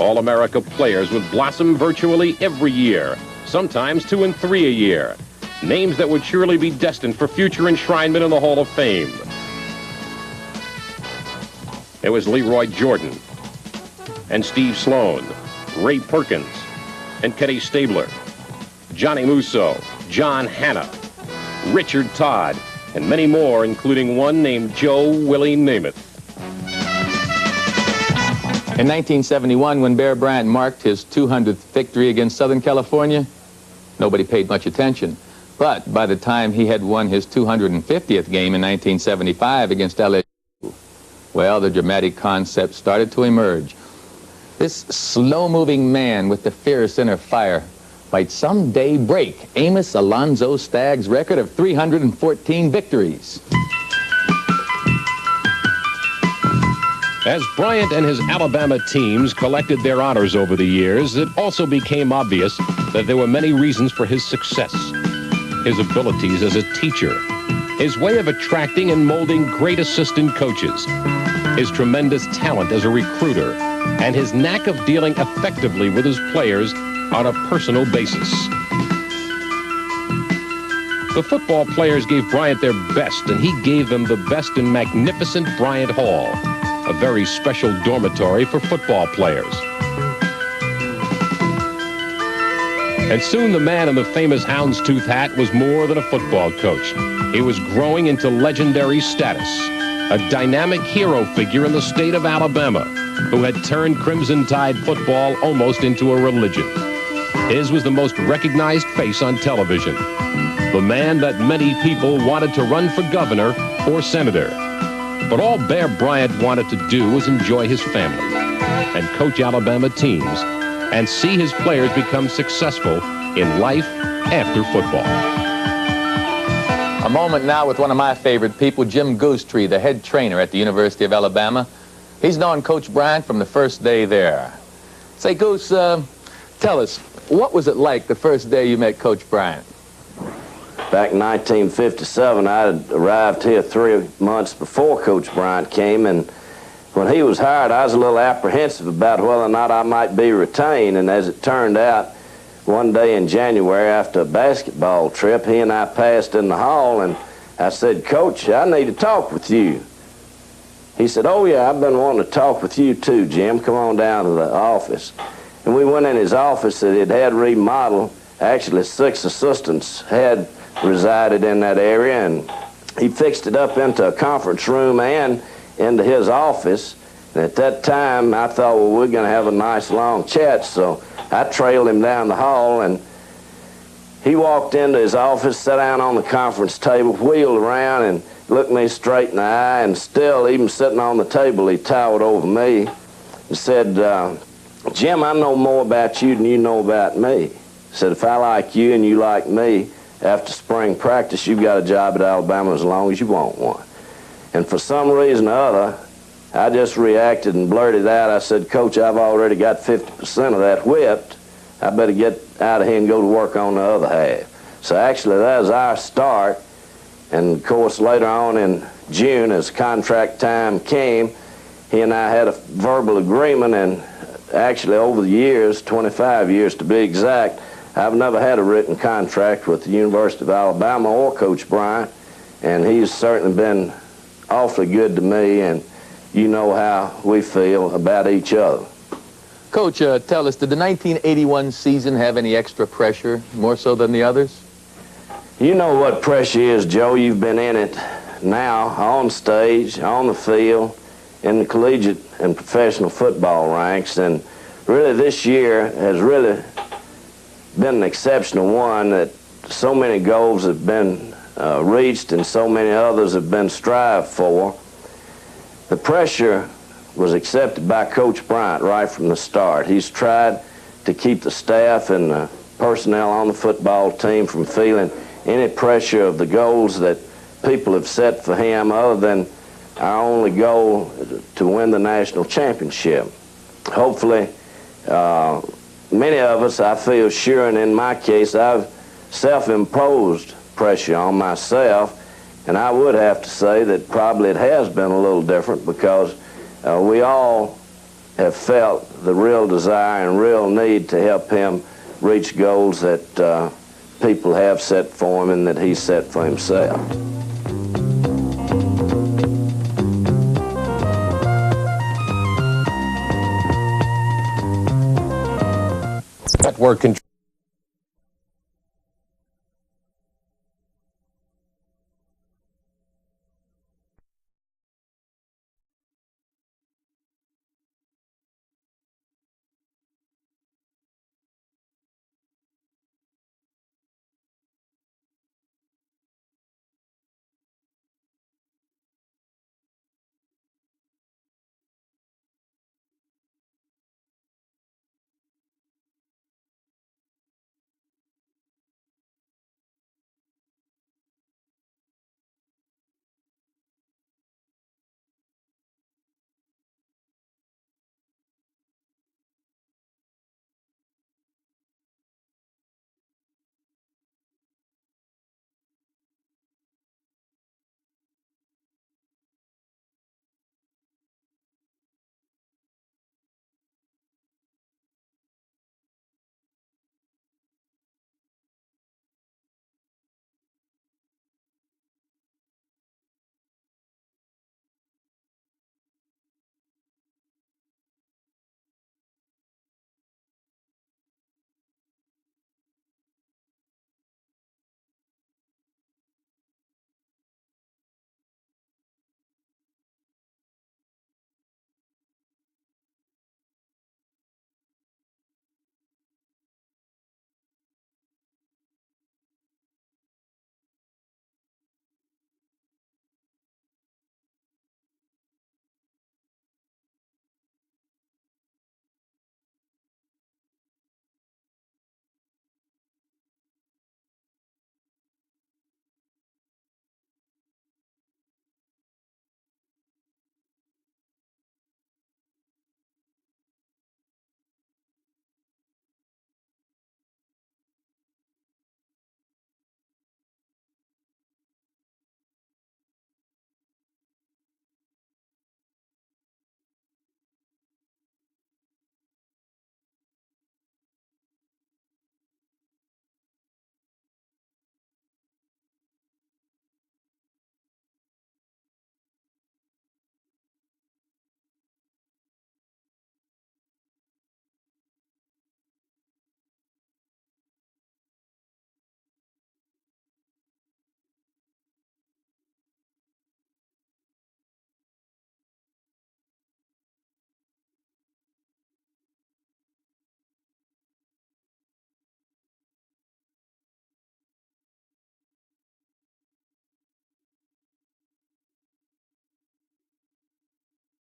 All-America players would blossom virtually every year, sometimes 2 and 3 a year. Names that would surely be destined for future enshrinement in the Hall of Fame. It was Leroy Jordan and Steve Sloan, Ray Perkins and Kenny Stabler, Johnny Musso, John Hanna, Richard Todd, and many more, including one named Joe Willie Namath. In 1971, when Bear Bryant marked his 200th victory against Southern California, nobody paid much attention. But by the time he had won his 250th game in 1975 against LSU, well, the dramatic concept started to emerge. This slow-moving man with the fierce inner fire might someday break Amos Alonzo Stagg's record of 314 victories. As Bryant and his Alabama teams collected their honors over the years, it also became obvious that there were many reasons for his success. His abilities as a teacher, his way of attracting and molding great assistant coaches, his tremendous talent as a recruiter, and his knack of dealing effectively with his players on a personal basis. The football players gave Bryant their best, and he gave them the best in magnificent Bryant Hall, a very special dormitory for football players. And soon the man in the famous houndstooth hat was more than a football coach. He was growing into legendary status, a dynamic hero figure in the state of Alabama, who had turned Crimson Tide football almost into a religion. His was the most recognized face on television, the man that many people wanted to run for governor or senator. But all Bear Bryant wanted to do was enjoy his family and coach Alabama teams and see his players become successful in life after football. A moment now with one of my favorite people, Jim Goosetree, the head trainer at the University of Alabama. He's known Coach Bryant from the first day there. Say, Goose, tell us, what was it like the first day you met Coach Bryant? Back in 1957, I had arrived here 3 months before Coach Bryant came, and when he was hired, I was a little apprehensive about whether or not I might be retained, and as it turned out, one day in January after a basketball trip, he and I passed in the hall, and I said, "Coach, I need to talk with you." He said, "Oh yeah, I've been wanting to talk with you too, Jim. Come on down to the office." And we went in his office that it had remodeled. Actually, 6 assistants had resided in that area, and he fixed it up into a conference room and into his office. And at that time, I thought, well, we're going to have a nice long chat, so I trailed him down the hall, and he walked into his office, sat down on the conference table, wheeled around, and looked me straight in the eye, and still, even sitting on the table, he towered over me and said, "Jim, I know more about you than you know about me." He said, "If I like you and you like me, after spring practice, you've got a job at Alabama as long as you want one." And for some reason or other, I just reacted and blurted out. I said, "Coach, I've already got 50% of that whipped. I better get out of here and go to work on the other half." So actually, that was our start. And of course, later on in June, as contract time came, he and I had a verbal agreement, and actually over the years, 25 years to be exact, I've never had a written contract with the University of Alabama or Coach Bryant, and he's certainly been awfully good to me, and you know how we feel about each other. Coach, tell us, did the 1981 season have any extra pressure, more so than the others? You know what pressure is, Joe. You've been in it now, on stage, on the field, in the collegiate and professional football ranks, and really this year has really been an exceptional one, that so many goals have been reached and so many others have been strived for. The pressure was accepted by Coach Bryant right from the start. He's tried to keep the staff and the personnel on the football team from feeling any pressure of the goals that people have set for him, other than our only goal to win the national championship. Hopefully, many of us, I feel sure, and in my case, I've self-imposed pressure on myself, and I would have to say that probably it has been a little different, because we all have felt the real desire and real need to help him reach goals that people have set for him and that he set for himself. Network control.